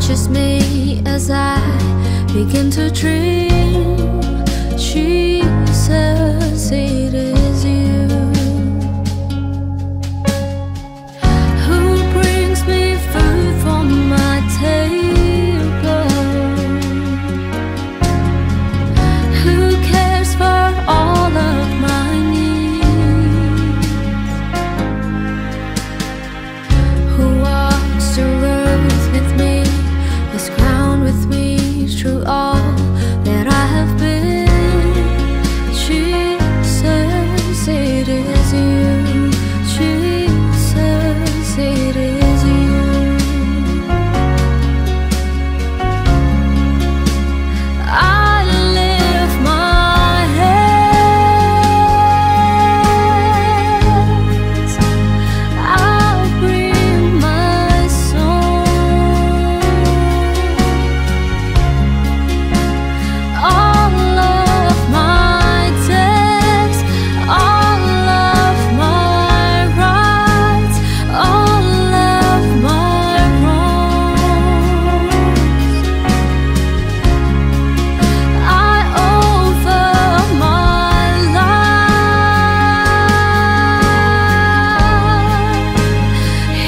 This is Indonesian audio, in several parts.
watches me as I begin to dream. She says it is you who brings me food from my table, who cares for all of my needs, who walks the road with me, is crowned with me through all that I have been. She says it is you. She says it is you. I lift my hands, I'll bring my song. All of my days, all of my rights, all of my wrongs, I offer my life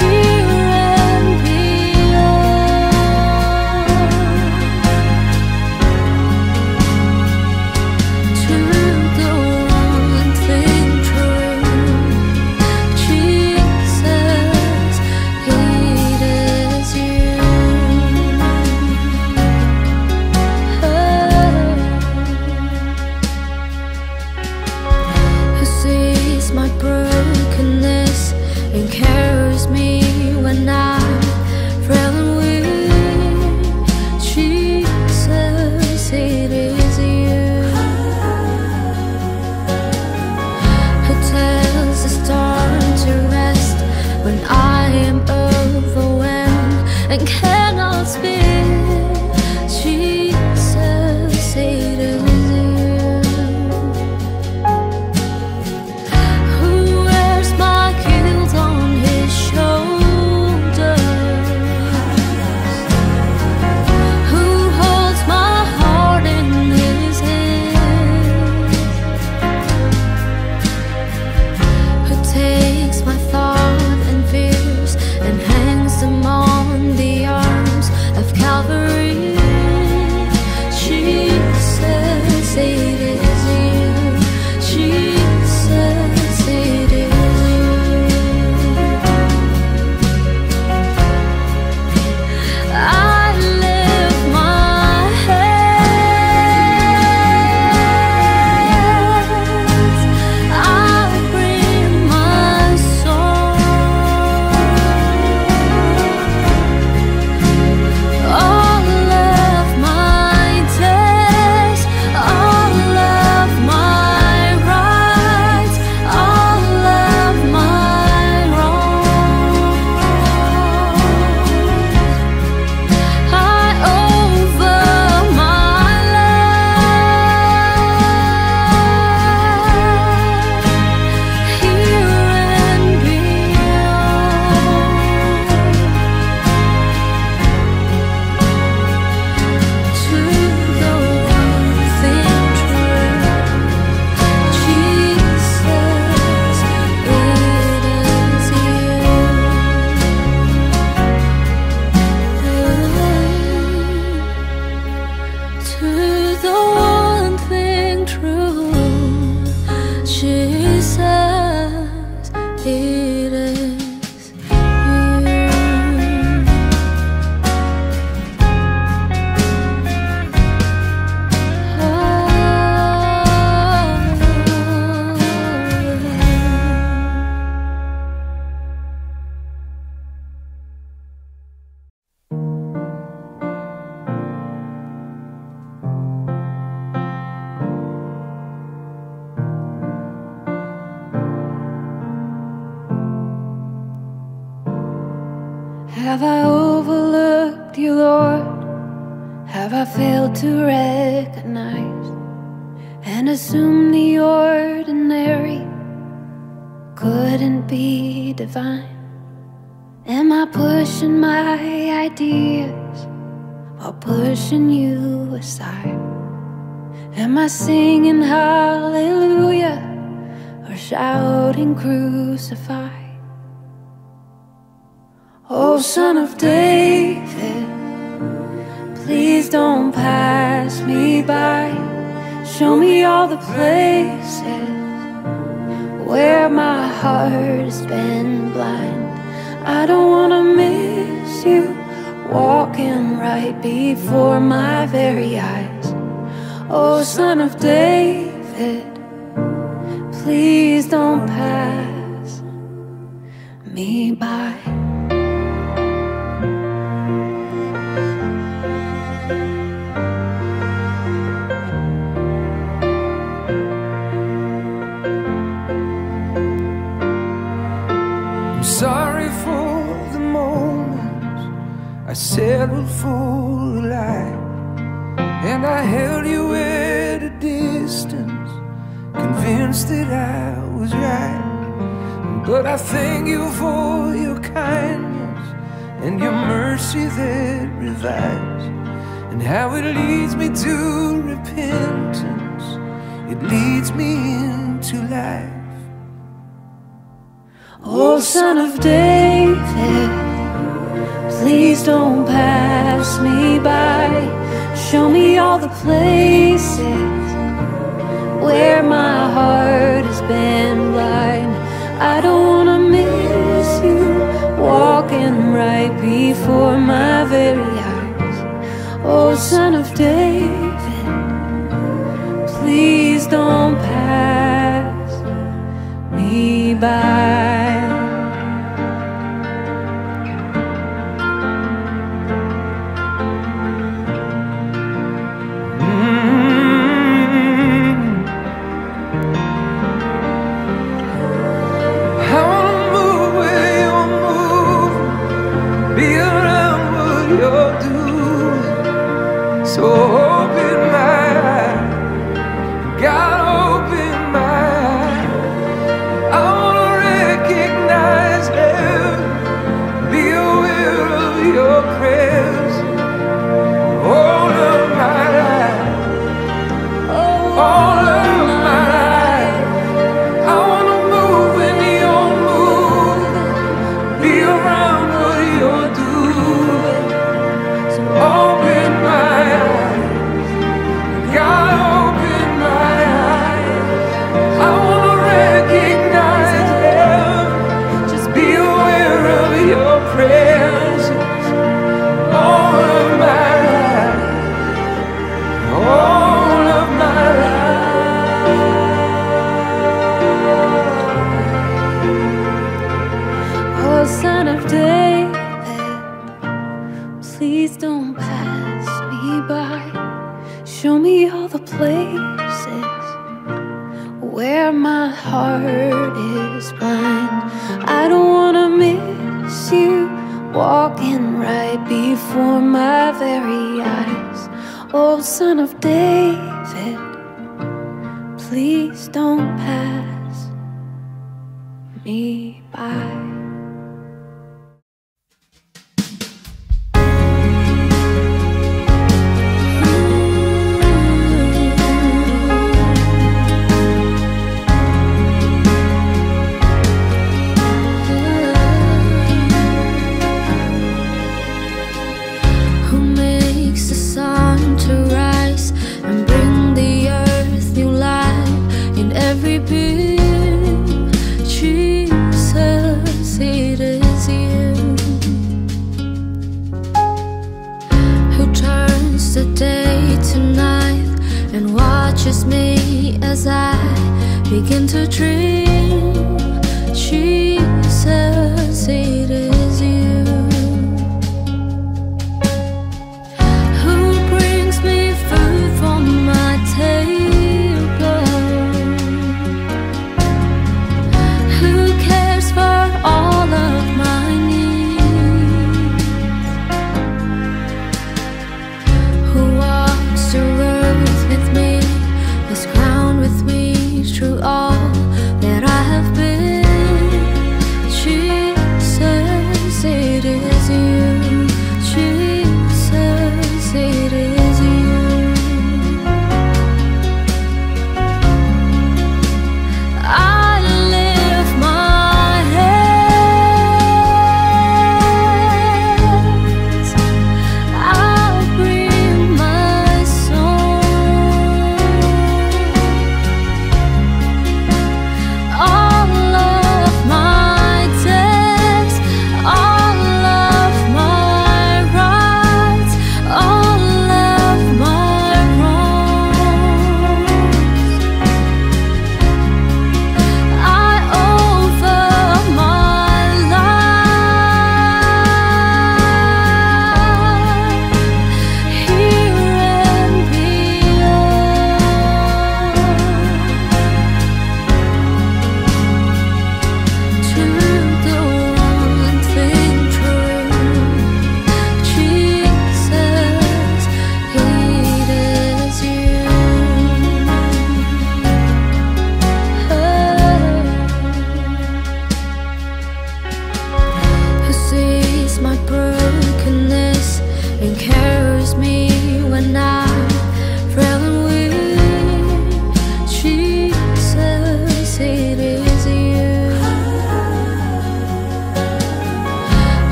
here and beyond, to the one thing true. Jesus, it is you. Who sees my brokenness and carries me when I'm frail and weak. Jesus, it is you who tells the storm to rest when I am overwhelmed and cannot speak. Jesus, it is you who wears my guilt on his shoulders, who holds my heart in his hands, who takes my thought and fears and hangs them on the arms of Calvary. Jesus, it is you. Jesus, it is you. I lift my hands, I'll bring my song. All of my days, all of my rights, all of my wrongs, I offer my life here and beyond, to the one thing true. Jesus, it is you. To the one thing true. Jesus, it is you. Have I overlooked you, Lord? Have I failed to recognize and assume the ordinary couldn't be divine? Am I pushing my ideas or pushing you aside? Am I singing hallelujah or shouting crucify? Oh, Son of David, please don't pass me by. Show me all the places where my heart has been blind. I don't wanna miss you walking right before my very eyes. Oh, Son of David, please don't pass me by. I'm sorry for the moments I settled for a lie, and I held you at a distance, convinced that I was right. But I thank you for your kindness and your mercy that revives, and how it leads me to repentance, it leads me into life. Oh, Son of David, please don't pass me by. Show me all the places where my heart has been blind. I don't wanna miss you walking right before my very eyes. Oh, Son of David, please don't pass me by. So open my eyes, God, open my eyes. I wanna recognize heaven, be aware of your presence. All of my life, all of my life, I wanna move when you're moving, be around what you're doing. So open my Son of David, please don't pass me by. Show me all the places where my heart is blind. I don't wanna miss you walking right before my very eyes. Oh, Son of David, please don't pass me by. Every beat, Jesus.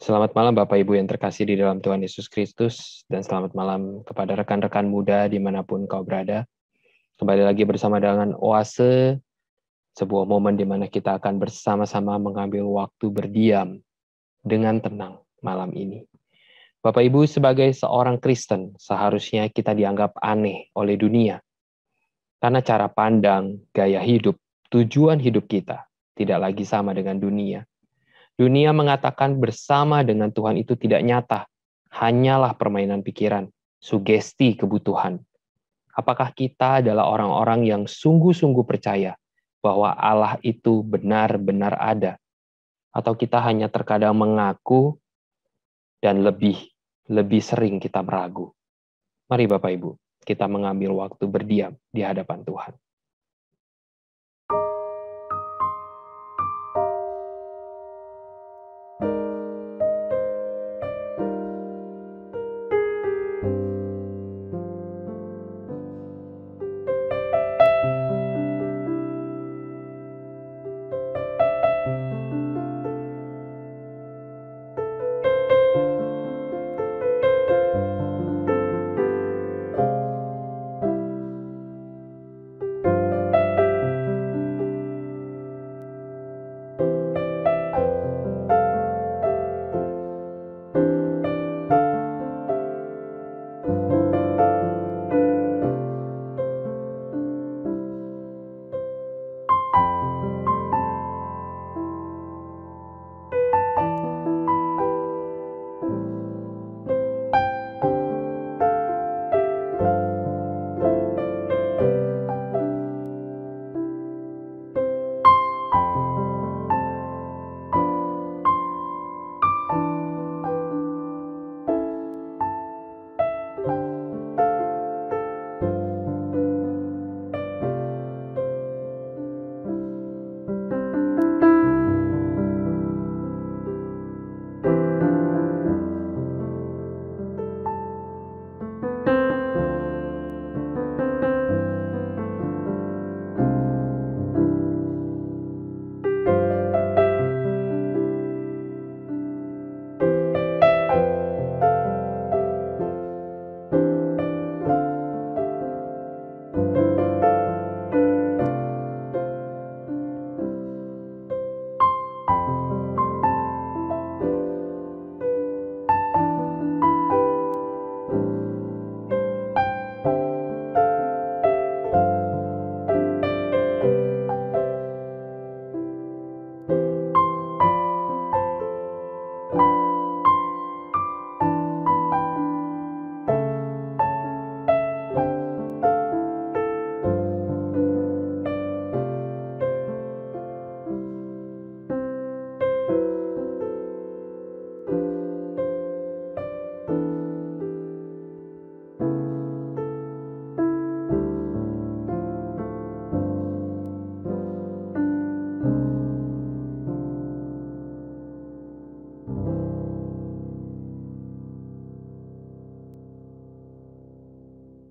Selamat malam Bapak Ibu yang terkasih di dalam Tuhan Yesus Kristus, dan selamat malam kepada rekan-rekan muda dimanapun kau berada. Kembali lagi bersama dengan Oase, sebuah momen di mana kita akan bersama-sama mengambil waktu berdiam dengan tenang malam ini. Bapak Ibu, sebagai seorang Kristen, seharusnya kita dianggap aneh oleh dunia. Karena cara pandang, gaya hidup, tujuan hidup kita tidak lagi sama dengan dunia. Dunia mengatakan bersama dengan Tuhan itu tidak nyata, hanyalah permainan pikiran, sugesti kebutuhan. Apakah kita adalah orang-orang yang sungguh-sungguh percaya bahwa Allah itu benar-benar ada? Atau kita hanya terkadang mengaku dan lebih sering kita meragu? Mari Bapak Ibu, kita mengambil waktu berdiam di hadapan Tuhan.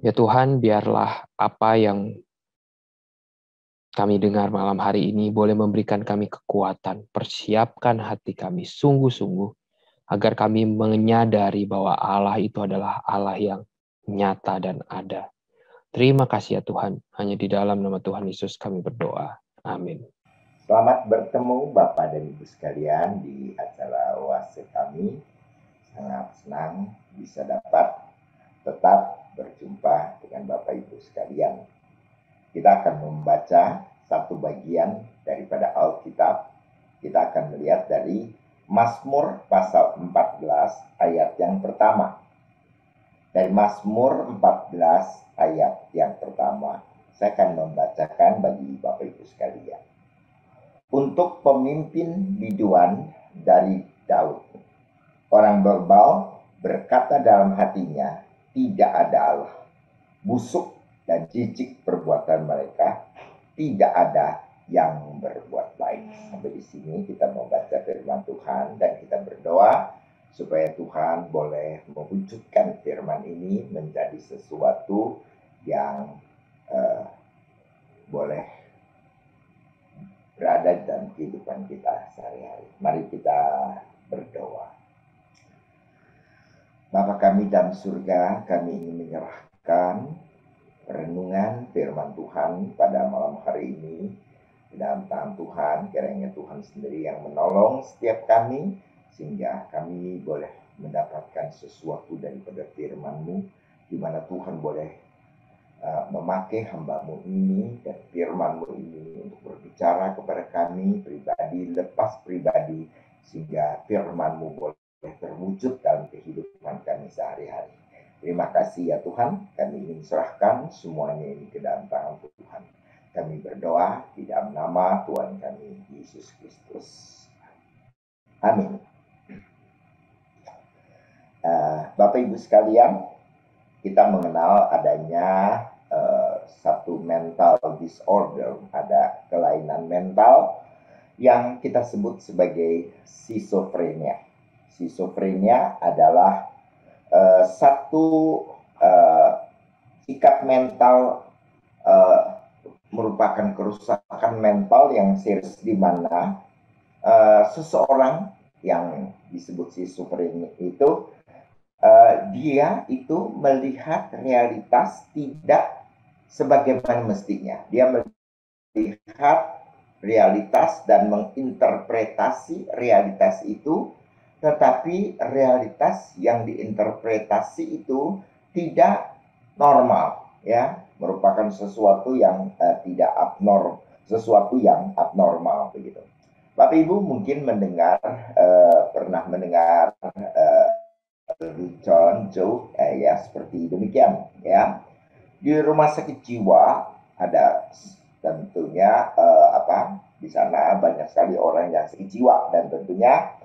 Ya Tuhan, biarlah apa yang kami dengar malam hari ini boleh memberikan kami kekuatan, persiapkan hati kami sungguh-sungguh, agar kami menyadari bahwa Allah itu adalah Allah yang nyata dan ada. Terima kasih ya Tuhan, hanya di dalam nama Tuhan Yesus kami berdoa. Amin. Selamat bertemu Bapak dan Ibu sekalian di acara Oase kami. Sangat senang bisa dapat tetap berjumpa dengan Bapak Ibu sekalian. Kita akan membaca satu bagian daripada Alkitab. Kita akan melihat dari Mazmur pasal 14 ayat yang pertama. Dari Mazmur 14 ayat yang pertama, saya akan membacakan bagi Bapak Ibu sekalian. Untuk pemimpin biduan dari Daud. Orang berbal berkata dalam hatinya, tidak ada Allah. Busuk dan jijik perbuatan mereka, tidak ada yang berbuat baik. Sampai di sini kita membaca firman Tuhan dan kita berdoa supaya Tuhan boleh mewujudkan firman ini menjadi sesuatu yang boleh berada dalam kehidupan kita sehari-hari. Mari kita berdoa. Bapa kami dalam surga, kami ingin menyerahkan renungan firman Tuhan pada malam hari ini dalam tangan Tuhan. Kiranya Tuhan sendiri yang menolong setiap kami, sehingga kami boleh mendapatkan sesuatu daripada firman-Mu, di mana Tuhan boleh memakai hamba-Mu ini dan firman-Mu ini untuk berbicara kepada kami pribadi lepas pribadi, sehingga firman-Mu boleh terwujud dalam kehidupan kami sehari-hari. Terima kasih ya Tuhan, kami ingin serahkan semuanya ini ke dalam tangan Tuhan. Kami berdoa di dalam nama Tuhan kami, Yesus Kristus. Amin. Bapak Ibu sekalian, kita mengenal adanya satu mental disorder, ada kelainan mental yang kita sebut sebagai schizophrenia. Schizophrenia adalah satu sikap mental, merupakan kerusakan mental yang serius, di mana seseorang yang disebut schizophrenia itu dia itu melihat realitas tidak sebagaimana mestinya. Dia melihat realitas dan menginterpretasi realitas itu, tetapi realitas yang diinterpretasi itu tidak normal, ya, merupakan sesuatu yang tidak abnormal, sesuatu yang abnormal begitu. Bapak Ibu mungkin pernah mendengar John Joe, ya, seperti demikian, ya. Di rumah sakit jiwa ada tentunya di sana banyak sekali orang yang sakit jiwa, dan tentunya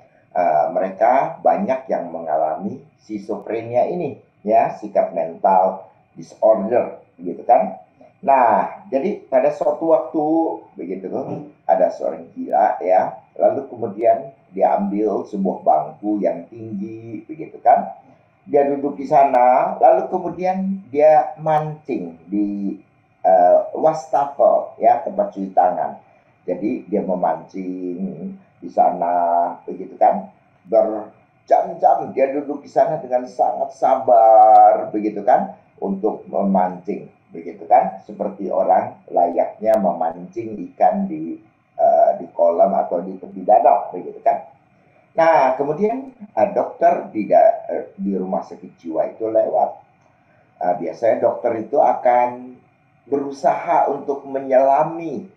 mereka banyak yang mengalami schizophrenia ini, ya, sikap mental disorder, gitu kan. Nah, jadi pada suatu waktu begitu ada seorang gila, ya, lalu kemudian dia ambil sebuah bangku yang tinggi, begitu kan. Dia duduk di sana, lalu kemudian dia mancing di wastafel, ya, tempat cuci tangan. Jadi dia memancing di sana, begitu kan, berjam-jam dia duduk di sana dengan sangat sabar, begitu kan, untuk memancing, begitu kan, seperti orang layaknya memancing ikan di kolam atau di tepi danau, begitu kan. Nah, kemudian dokter di rumah sakit jiwa itu lewat. Biasanya dokter itu akan berusaha untuk menyelami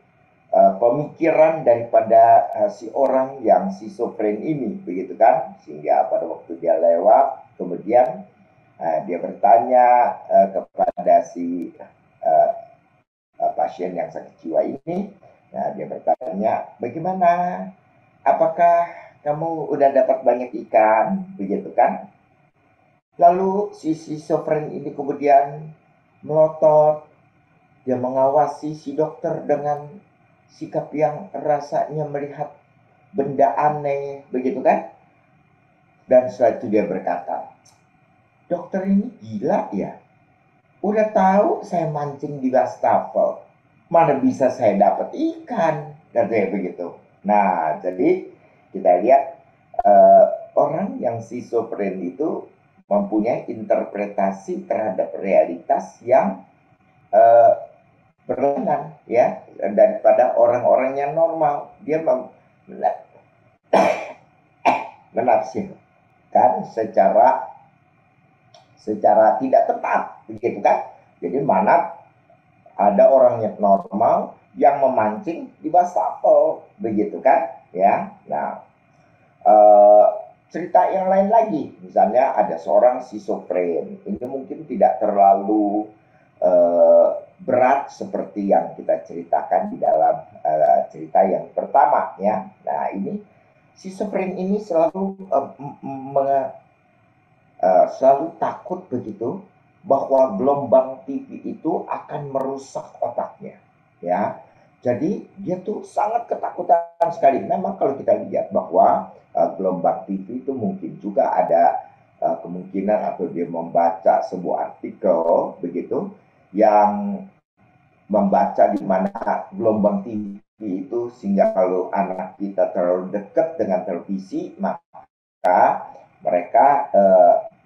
pemikiran daripada si orang yang schizophren ini, begitu kan, sehingga pada waktu dia lewat, kemudian dia bertanya kepada si pasien yang sakit jiwa ini. Nah, dia bertanya, bagaimana, apakah kamu udah dapat banyak ikan, begitu kan. Lalu si schizophren ini kemudian melotot, dia mengawasi si dokter dengan sikap yang rasanya melihat benda aneh, begitu kan. Dan setelah itu dia berkata, dokter ini gila ya, udah tahu saya mancing di wastafel, mana bisa saya dapat ikan, katanya begitu. Nah, jadi kita lihat orang yang schizophren itu mempunyai interpretasi terhadap realitas yang berlainan, ya, daripada orang-orang yang normal. Dia menafsirkan secara tidak tepat, begitu kan. Jadi mana ada orang yang normal yang memancing di wastafel, begitu kan, ya. Nah, cerita yang lain lagi, misalnya ada seorang schizophren, ini mungkin tidak terlalu berat seperti yang kita ceritakan di dalam cerita yang pertama, ya. Nah, ini schizophren ini selalu takut begitu bahwa gelombang TV itu akan merusak otaknya, ya. Jadi dia tuh sangat ketakutan sekali. Memang kalau kita lihat bahwa gelombang TV itu mungkin juga ada kemungkinan, atau dia membaca sebuah artikel begitu yang membaca di mana gelombang TV itu, sehingga kalau anak kita terlalu dekat dengan televisi, maka mereka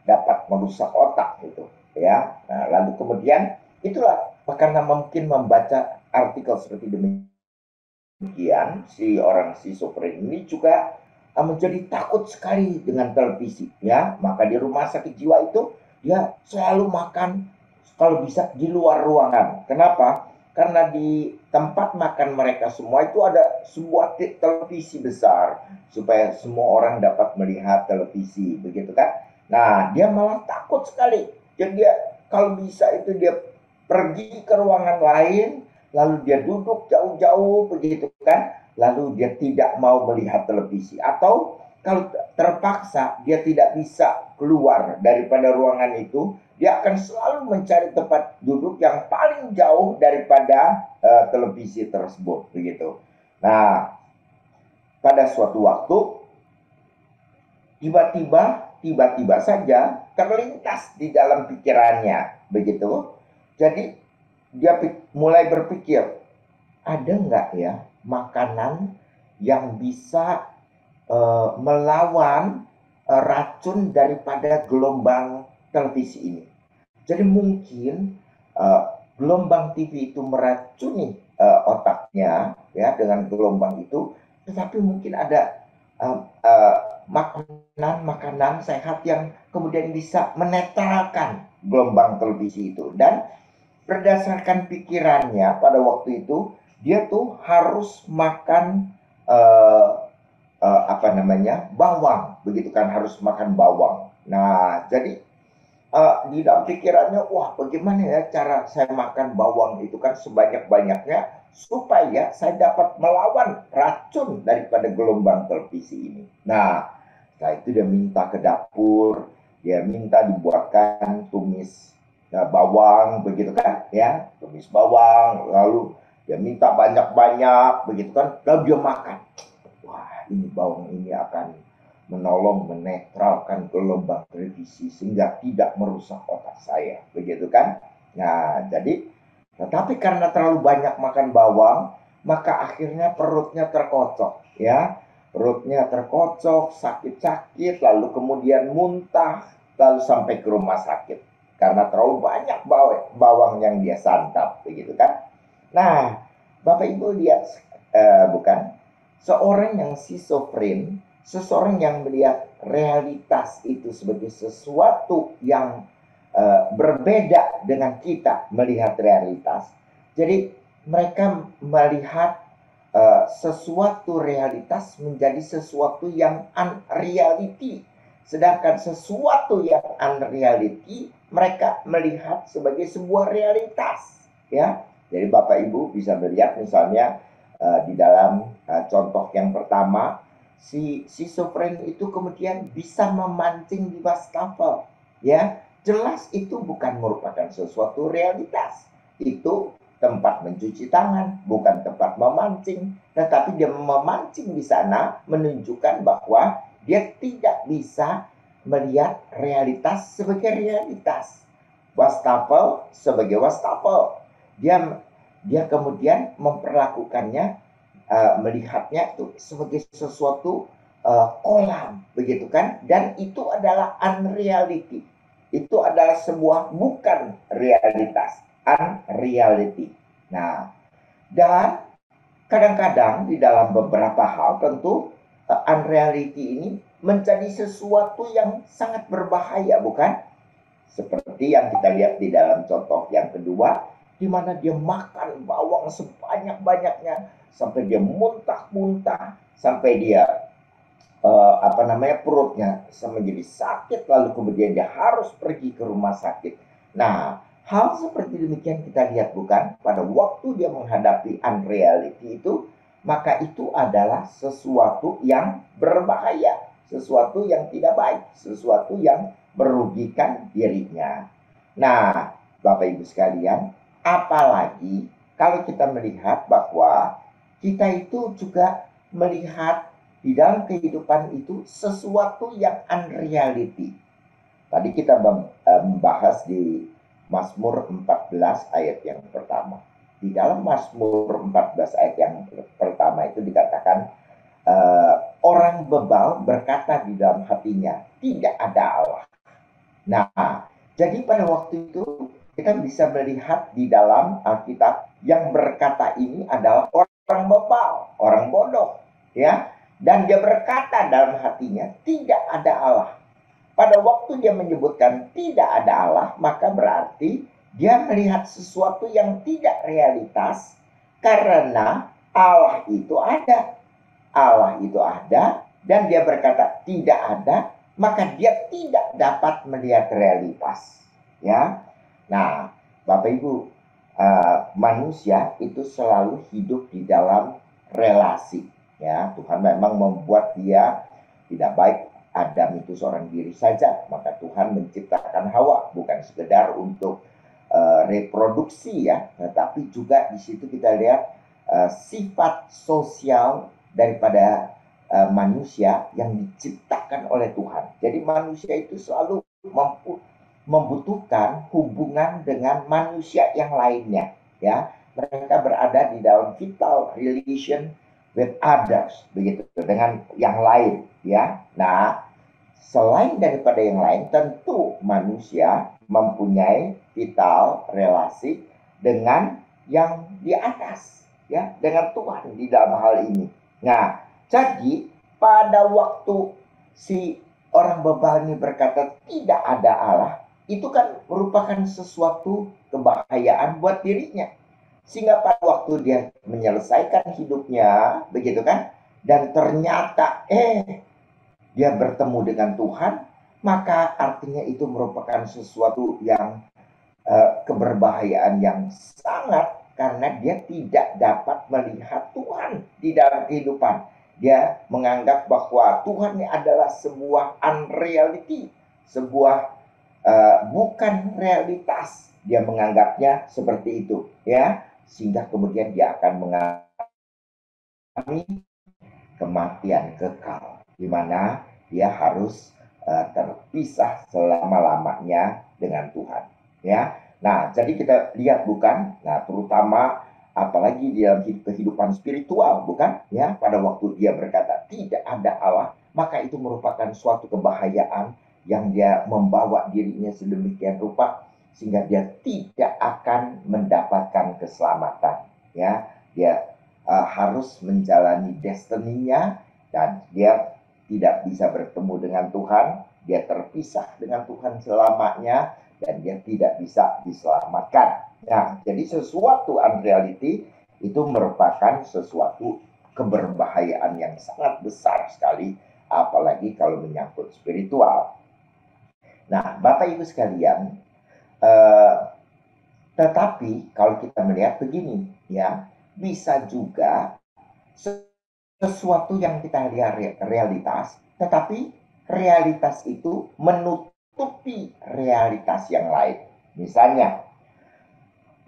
dapat merusak otak gitu ya. Nah, lalu kemudian itulah karena mungkin membaca artikel seperti demikian, si orang schizofren ini juga menjadi takut sekali dengan televisi ya. Maka di rumah sakit jiwa itu dia selalu makan kalau bisa di luar ruangan. Kenapa? Karena di tempat makan mereka semua itu ada sebuah televisi besar supaya semua orang dapat melihat televisi, begitu kan? Nah, dia malah takut sekali. Jadi dia kalau bisa itu dia pergi ke ruangan lain, lalu dia duduk jauh-jauh, begitu kan? Lalu dia tidak mau melihat televisi, atau kalau terpaksa dia tidak bisa keluar daripada ruangan itu, dia akan selalu mencari tempat duduk yang paling jauh daripada televisi tersebut, begitu. Nah, pada suatu waktu tiba-tiba saja terlintas di dalam pikirannya, begitu. Jadi dia mulai berpikir, ada nggak ya makanan yang bisa melawan racun daripada gelombang televisi ini. Jadi mungkin gelombang TV itu meracuni otaknya ya dengan gelombang itu, tetapi mungkin ada makanan sehat yang kemudian bisa menetralkan gelombang televisi itu. Dan berdasarkan pikirannya pada waktu itu, dia tuh harus makan bawang, begitu kan, harus makan bawang. Nah, jadi di dalam pikirannya, wah bagaimana ya cara saya makan bawang itu kan sebanyak-banyaknya supaya saya dapat melawan racun daripada gelombang televisi ini. Nah, setelah itu dia minta ke dapur, dia minta dibuatkan tumis bawang, begitu kan ya, tumis bawang, lalu dia minta banyak-banyak, begitu kan, lalu dia makan. Wah, ini bawang ini akan menolong menetralkan gelombang televisi sehingga tidak merusak otak saya, begitu kan. Nah, jadi tetapi karena terlalu banyak makan bawang, maka akhirnya perutnya terkocok ya, perutnya terkocok, sakit-sakit, lalu kemudian muntah, lalu sampai ke rumah sakit karena terlalu banyak bawang yang dia santap, begitu kan. Nah, Bapak Ibu lihat, bukan, seorang yang schizofren, seseorang yang melihat realitas itu sebagai sesuatu yang berbeda dengan kita melihat realitas. Jadi mereka melihat sesuatu realitas menjadi sesuatu yang unreality, sedangkan sesuatu yang unreality mereka melihat sebagai sebuah realitas, ya. Jadi Bapak Ibu bisa melihat misalnya di dalam contoh yang pertama, si schizofren itu kemudian bisa memancing di wastafel, ya. Jelas itu bukan merupakan sesuatu realitas. Itu tempat mencuci tangan, bukan tempat memancing. Tetapi dia memancing di sana menunjukkan bahwa dia tidak bisa melihat realitas sebagai realitas, wastafel sebagai wastafel. Dia kemudian memperlakukannya, melihatnya itu sebagai sesuatu kolam, begitu kan? Dan itu adalah unreality. Itu adalah sebuah bukan realitas, unreality. Nah, dan kadang-kadang di dalam beberapa hal tentu unreality ini menjadi sesuatu yang sangat berbahaya, bukan? Seperti yang kita lihat di dalam contoh yang kedua, di mana dia makan bawang sebanyak-banyaknya sampai dia muntah-muntah, sampai dia perutnya menjadi sakit, lalu kemudian dia harus pergi ke rumah sakit. Nah, hal seperti demikian kita lihat, bukan? Pada waktu dia menghadapi unreality itu, maka itu adalah sesuatu yang berbahaya, sesuatu yang tidak baik, sesuatu yang merugikan dirinya. Nah, Bapak Ibu sekalian, apalagi kalau kita melihat bahwa kita itu juga melihat di dalam kehidupan itu sesuatu yang unreality. Tadi kita membahas di Mazmur 14 ayat yang pertama. Di dalam Mazmur 14 ayat yang pertama itu dikatakan, orang bebal berkata di dalam hatinya, tidak ada Allah. Nah, jadi pada waktu itu kita bisa melihat di dalam Alkitab yang berkata ini adalah orang bebal, orang bodoh, ya. Dan dia berkata dalam hatinya, tidak ada Allah. Pada waktu dia menyebutkan tidak ada Allah, maka berarti dia melihat sesuatu yang tidak realitas, karena Allah itu ada. Allah itu ada, dan dia berkata tidak ada, maka dia tidak dapat melihat realitas. Ya, nah, Bapak Ibu, manusia itu selalu hidup di dalam relasi. Ya, Tuhan memang membuat dia tidak baik. Adam itu seorang diri saja, maka Tuhan menciptakan Hawa bukan sekedar untuk reproduksi, ya, tetapi juga di situ kita lihat sifat sosial daripada manusia yang diciptakan oleh Tuhan. Jadi manusia itu selalu membutuhkan hubungan dengan manusia yang lainnya, ya. Mereka berada di dalam vital relation with others, begitu, dengan yang lain, ya. Nah, selain daripada yang lain, tentu manusia mempunyai vital relasi dengan yang di atas, ya, dengan Tuhan di dalam hal ini. Nah, jadi pada waktu si orang bebal ini berkata tidak ada Allah, itu kan merupakan sesuatu kebahayaan buat dirinya. Sehingga pada waktu dia menyelesaikan hidupnya, begitu kan, dan ternyata dia bertemu dengan Tuhan, maka artinya itu merupakan sesuatu yang keberbahayaan yang sangat, karena dia tidak dapat melihat Tuhan di dalam kehidupan. Dia menganggap bahwa Tuhan ini adalah sebuah unreality, sebuah bukan realitas. Dia menganggapnya seperti itu, ya, sehingga kemudian dia akan mengalami kematian kekal, di mana dia harus terpisah selama-lamanya dengan Tuhan, ya. Nah, jadi kita lihat, bukan? Nah, terutama apalagi di dalam kehidupan spiritual, bukan? Ya, pada waktu dia berkata tidak ada Allah, maka itu merupakan suatu kebahayaan yang dia membawa dirinya sedemikian rupa sehingga dia tidak akan mendapatkan keselamatan, ya. Dia harus menjalani destininya, dan dia tidak bisa bertemu dengan Tuhan, dia terpisah dengan Tuhan selamanya, dan dia tidak bisa diselamatkan. Nah, jadi sesuatu unreality itu merupakan sesuatu keberbahayaan yang sangat besar sekali, apalagi kalau menyangkut spiritual. Nah, Bapak Ibu sekalian, tetapi kalau kita melihat begini, ya, bisa juga sesuatu yang kita lihat realitas, tetapi realitas itu menutupi realitas yang lain. Misalnya,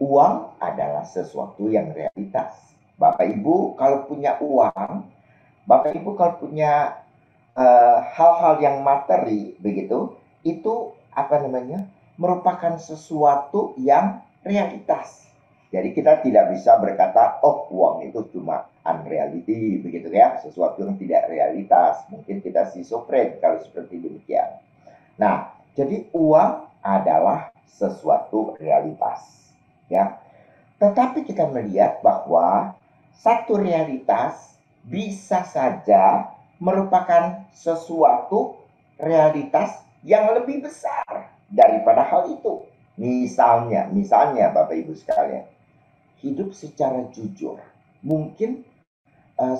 uang adalah sesuatu yang realitas. Bapak Ibu kalau punya uang, Bapak Ibu kalau punya hal-hal yang materi, begitu, itu merupakan sesuatu yang realitas. Jadi kita tidak bisa berkata, oh, uang itu cuma unreality, begitu ya, sesuatu yang tidak realitas. Mungkin kita schizofren kalau seperti demikian. Nah, jadi uang adalah sesuatu realitas, ya. Tetapi kita melihat bahwa satu realitas bisa saja merupakan sesuatu realitas yang lebih besar daripada hal itu. Misalnya Bapak Ibu sekalian, hidup secara jujur mungkin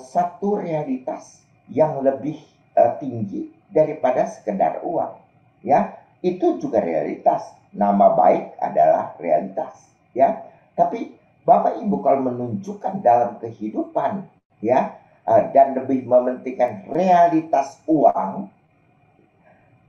satu realitas yang lebih tinggi daripada sekedar uang, ya. Itu juga realitas. Nama baik adalah realitas, ya. Tapi Bapak Ibu kalau menunjukkan dalam kehidupan, ya, dan lebih mementingkan realitas uang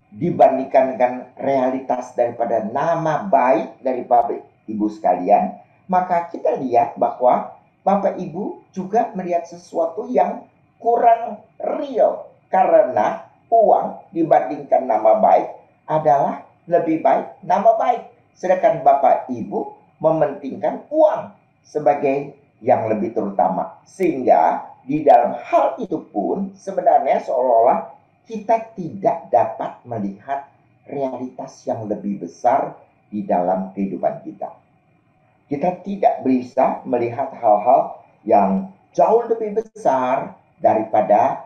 dibandingkan dengan realitas daripada nama baik dari Bapak Ibu sekalian, maka kita lihat bahwa Bapak Ibu juga melihat sesuatu yang kurang real, karena uang dibandingkan nama baik adalah lebih baik nama baik, sedangkan Bapak Ibu mementingkan uang sebagai yang lebih terutama, sehingga di dalam hal itu pun sebenarnya seolah-olah kita tidak dapat melihat realitas yang lebih besar di dalam kehidupan kita. Kita tidak bisa melihat hal-hal yang jauh lebih besar daripada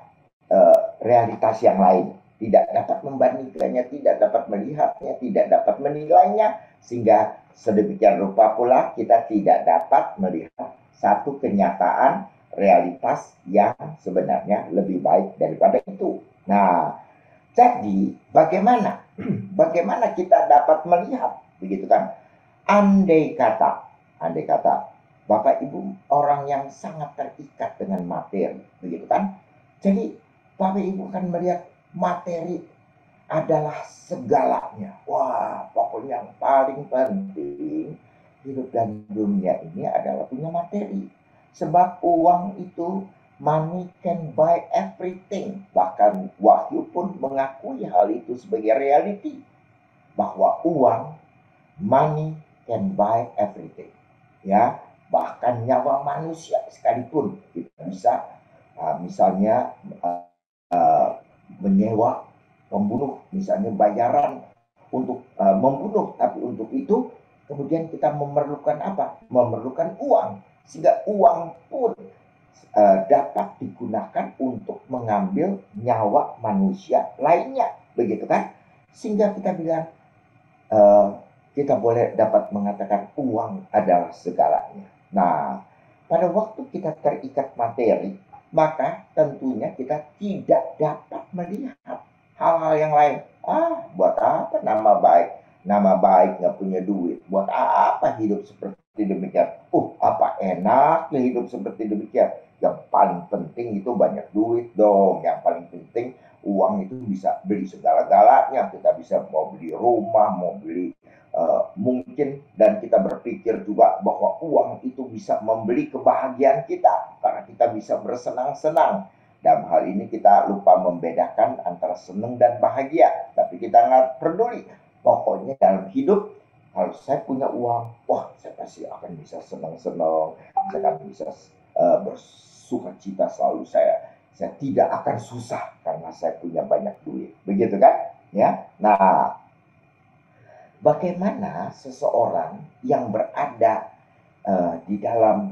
realitas yang lain. Tidak dapat membandingkannya, tidak dapat melihatnya, tidak dapat menilainya, sehingga sedemikian rupa pula kita tidak dapat melihat satu kenyataan realitas yang sebenarnya lebih baik daripada itu. Nah, jadi bagaimana kita dapat melihat, begitu kan? Andai kata Bapak Ibu orang yang sangat terikat dengan materi, begitu kan? Jadi Bapak Ibu kan melihat materi adalah segalanya. Wah, pokoknya yang paling penting hidup dan dunia ini adalah punya materi. Sebab uang itu, money can buy everything. Bahkan Wahyu pun mengakui hal itu sebagai reality. Bahwa uang, money can buy everything. Ya, bahkan nyawa manusia sekalipun kita bisa misalnya menyewa pembunuh, misalnya bayaran untuk membunuh, tapi untuk itu kemudian kita memerlukan apa? Memerlukan uang, sehingga uang pun dapat digunakan untuk mengambil nyawa manusia lainnya, begitu kan? Sehingga kita bilang kita boleh dapat mengatakan uang adalah segalanya. Nah, pada waktu kita terikat materi, maka tentunya kita tidak dapat melihat hal-hal yang lain. Buat apa nama baik nggak punya duit? Buat apa hidup seperti demikian? Apa enaknya hidup seperti demikian? Yang paling penting itu banyak duit dong. Yang paling penting uang itu bisa beli segala-galanya. Kita bisa mau beli rumah, mau beli mungkin, dan kita berpikir juga bahwa uang itu bisa membeli kebahagiaan kita karena kita bisa bersenang-senang. Dalam hal ini kita lupa membedakan antara senang dan bahagia, tapi kita nggak peduli. Pokoknya dalam hidup, kalau saya punya uang, saya pasti akan bisa senang-senang, saya akan bisa bersuka cita selalu, saya tidak akan susah karena saya punya banyak duit, begitu kan? Ya, nah, bagaimana seseorang yang berada di dalam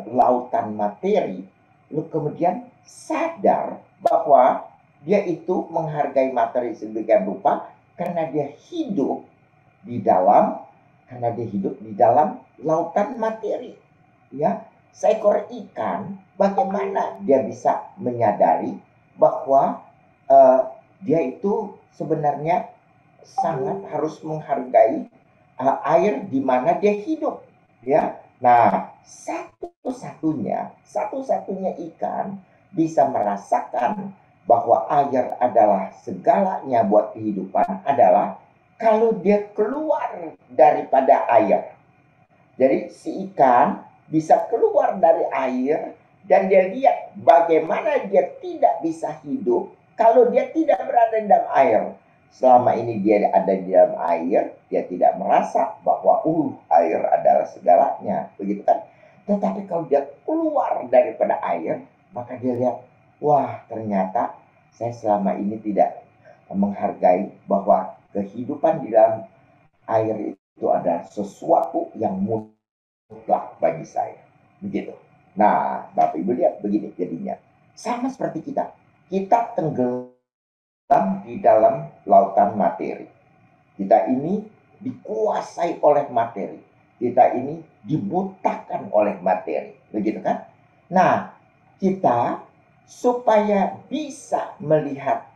lautan materi, lalu kemudian sadar bahwa dia itu menghargai materi sedemikian rupa karena dia hidup di dalam lautan materi. Ya, seekor ikan, bagaimana dia bisa menyadari bahwa dia itu sebenarnya sangat harus menghargai air di mana dia hidup, ya. Nah, satu-satunya ikan bisa merasakan bahwa air adalah segalanya buat kehidupan adalah kalau dia keluar daripada air. Jadi si ikan bisa keluar dari air dan dia lihat bagaimana dia tidak bisa hidup kalau dia tidak berada di dalam air. Selama ini dia ada di dalam air, dia tidak merasa bahwa air adalah segalanya, begitu kan? Tetapi kalau dia keluar daripada air, maka dia lihat, ternyata saya selama ini tidak menghargai bahwa kehidupan di dalam air itu adalah sesuatu yang mutlak bagi saya, begitu. Nah, Bapak Ibu lihat begini jadinya, sama seperti kita tenggelam di dalam lautan materi. Kita ini dikuasai oleh materi. Kita ini dibutakan oleh materi. Begitu kan? Nah, kita supaya bisa melihat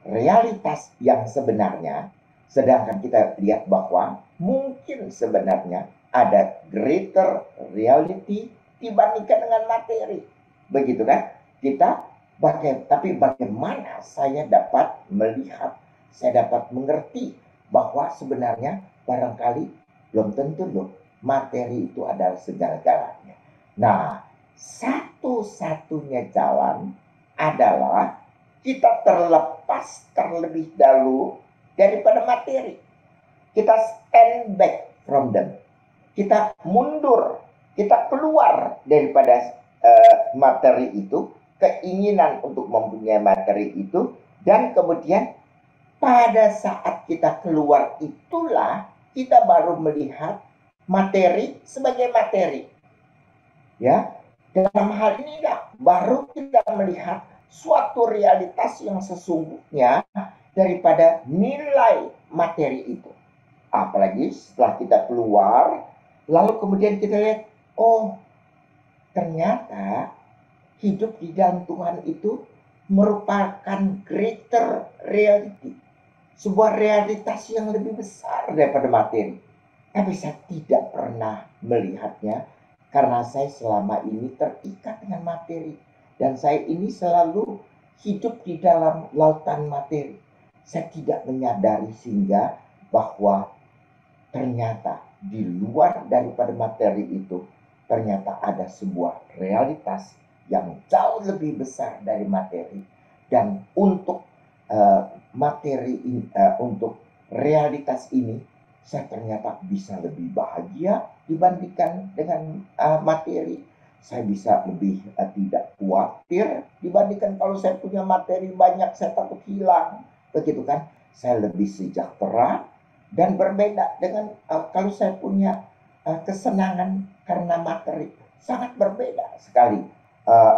realitas yang sebenarnya, sedangkan kita lihat bahwa mungkin sebenarnya ada greater reality dibandingkan dengan materi. Begitu kan? Tapi bagaimana saya dapat melihat, saya dapat mengerti bahwa sebenarnya barangkali belum tentu materi itu adalah segala-galanya. Nah, satu-satunya jalan adalah kita terlepas terlebih dahulu daripada materi. Kita stand back from them. Kita mundur, kita keluar daripada materi itu, keinginan untuk mempunyai materi itu, dan kemudian pada saat kita keluar itulah kita baru melihat materi sebagai materi. Ya, dalam hal inilah baru kita melihat suatu realitas yang sesungguhnya daripada nilai materi itu. Apalagi setelah kita keluar, lalu kemudian kita lihat, oh ternyata hidup di dalam Tuhan itu merupakan greater reality. Sebuah realitas yang lebih besar daripada materi. Tapi saya tidak pernah melihatnya karena saya selama ini terikat dengan materi. Dan saya ini selalu hidup di dalam lautan materi. Saya tidak menyadari sehingga bahwa ternyata di luar daripada materi itu ternyata ada sebuah realitas yang jauh lebih besar dari materi. Dan untuk untuk realitas ini saya ternyata bisa lebih bahagia dibandingkan dengan materi. Saya bisa lebih tidak khawatir dibandingkan kalau saya punya materi banyak, saya takut hilang, begitu kan? Saya lebih sejahtera dan berbeda dengan kalau saya punya kesenangan karena materi. Sangat berbeda sekali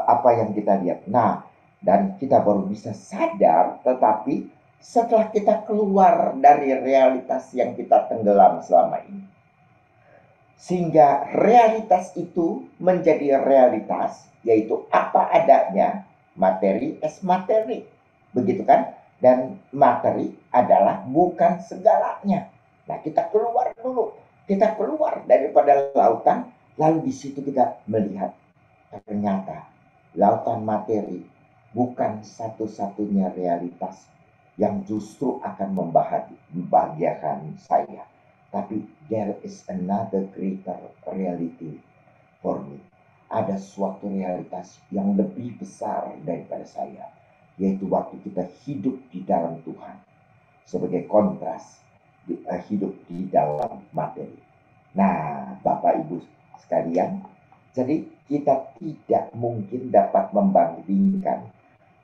apa yang kita lihat. Nah, dan kita baru bisa sadar, tetapi setelah kita keluar dari realitas yang kita tenggelam selama ini. Sehingga realitas itu menjadi realitas, yaitu apa adanya, materi es materi. Begitu kan? Dan materi adalah bukan segalanya. Nah, kita keluar dulu. Kita keluar daripada lautan, lalu di situ kita melihat ternyata lautan materi bukan satu-satunya realitas yang justru akan membahagiakan saya. Tapi there is another greater reality for me. Ada suatu realitas yang lebih besar daripada saya. Yaitu waktu kita hidup di dalam Tuhan. Sebagai kontras, hidup di dalam materi. Nah, Bapak Ibu sekalian, jadi kita tidak mungkin dapat membandingkan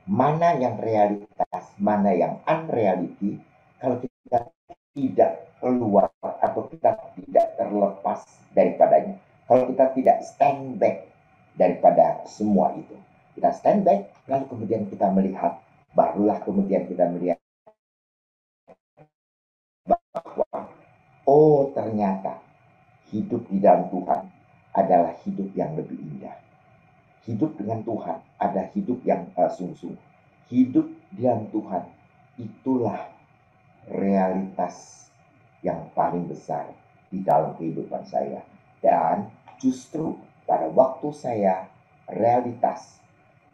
mana yang realitas, mana yang unreality kalau kita tidak keluar atau kita tidak terlepas daripadanya. Kalau kita tidak stand back daripada semua itu. Kita stand back, lalu kemudian kita melihat, barulah kemudian kita melihat bahwa oh ternyata hidup di dalam Tuhan adalah hidup yang lebih indah. Hidup dengan Tuhan ada hidup yang sungguh-sungguh. Hidup di dalam Tuhan itulah realitas yang paling besar di dalam kehidupan saya. Dan justru pada waktu saya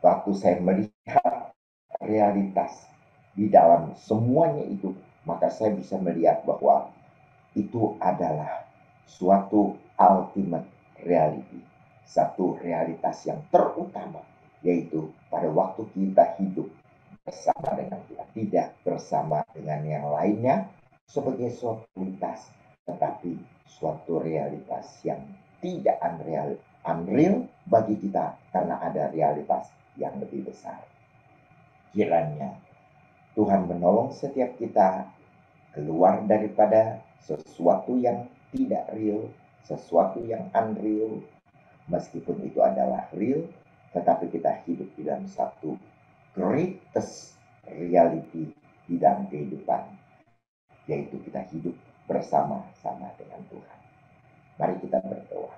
waktu saya melihat realitas di dalam semuanya itu, maka saya bisa melihat bahwa itu adalah suatu ultimate reality. Satu realitas yang terutama, yaitu pada waktu kita hidup bersama dengan Tuhan, tidak bersama dengan yang lainnya sebagai suatu realitas, tetapi suatu realitas yang tidak unreal bagi kita karena ada realitas yang lebih besar. Kiranya Tuhan menolong setiap kita keluar daripada sesuatu yang tidak real, sesuatu yang unreal. Meskipun itu adalah real, tetapi kita hidup di dalam satu greatest reality di dalam kehidupan, yaitu kita hidup bersama-sama dengan Tuhan. Mari kita berdoa.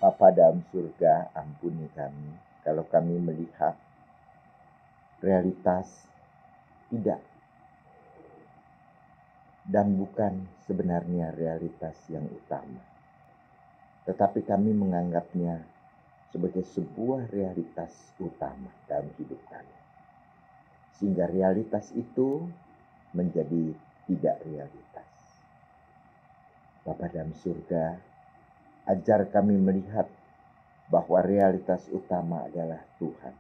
Bapa dalam surga, ampuni kami kalau kami melihat realitas tidak dan bukan sebenarnya realitas yang utama. Tetapi kami menganggapnya sebagai sebuah realitas utama dalam hidup kami. Sehingga realitas itu menjadi tidak realitas. Bapa dalam surga, ajar kami melihat bahwa realitas utama adalah Tuhan.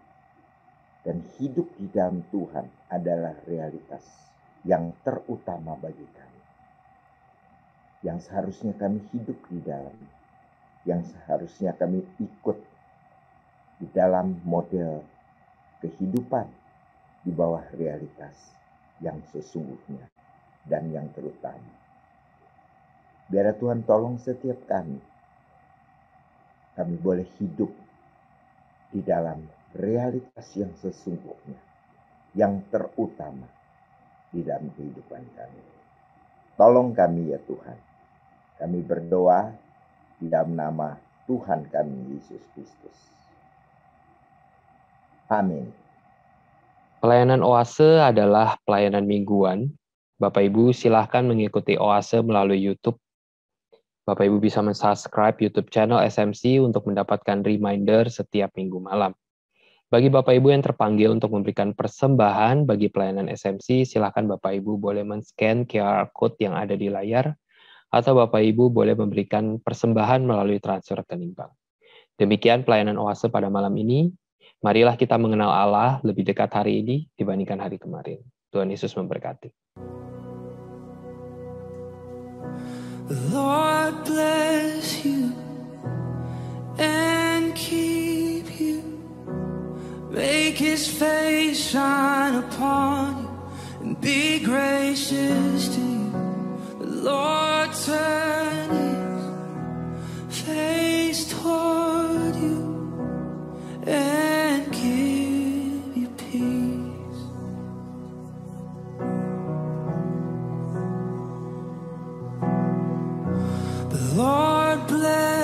Dan hidup di dalam Tuhan adalah realitas yang terutama bagi kami. Yang seharusnya kami hidup di dalam. Yang seharusnya kami ikut di dalam model kehidupan di bawah realitas yang sesungguhnya dan yang terutama. Biar Tuhan tolong setiap kami boleh hidup di dalam realitas yang sesungguhnya, yang terutama di dalam kehidupan kami. Tolong kami ya Tuhan. Kami berdoa di dalam nama Tuhan kami Yesus Kristus. Amin. Pelayanan Oase adalah pelayanan mingguan. Bapak Ibu silahkan mengikuti Oase melalui YouTube. Bapak Ibu bisa mensubscribe YouTube channel SMC untuk mendapatkan reminder setiap minggu malam. Bagi Bapak Ibu yang terpanggil untuk memberikan persembahan bagi pelayanan SMC, silakan Bapak Ibu boleh men-scan QR Code yang ada di layar, atau Bapak Ibu boleh memberikan persembahan melalui transfer rekening bank. Demikian pelayanan Oase pada malam ini. Marilah kita mengenal Allah lebih dekat hari ini dibandingkan hari kemarin. Tuhan Yesus memberkati. The Lord bless you and keep you. Make His face shine upon you and be gracious to you. The Lord turn His face toward you and give you peace. The Lord bless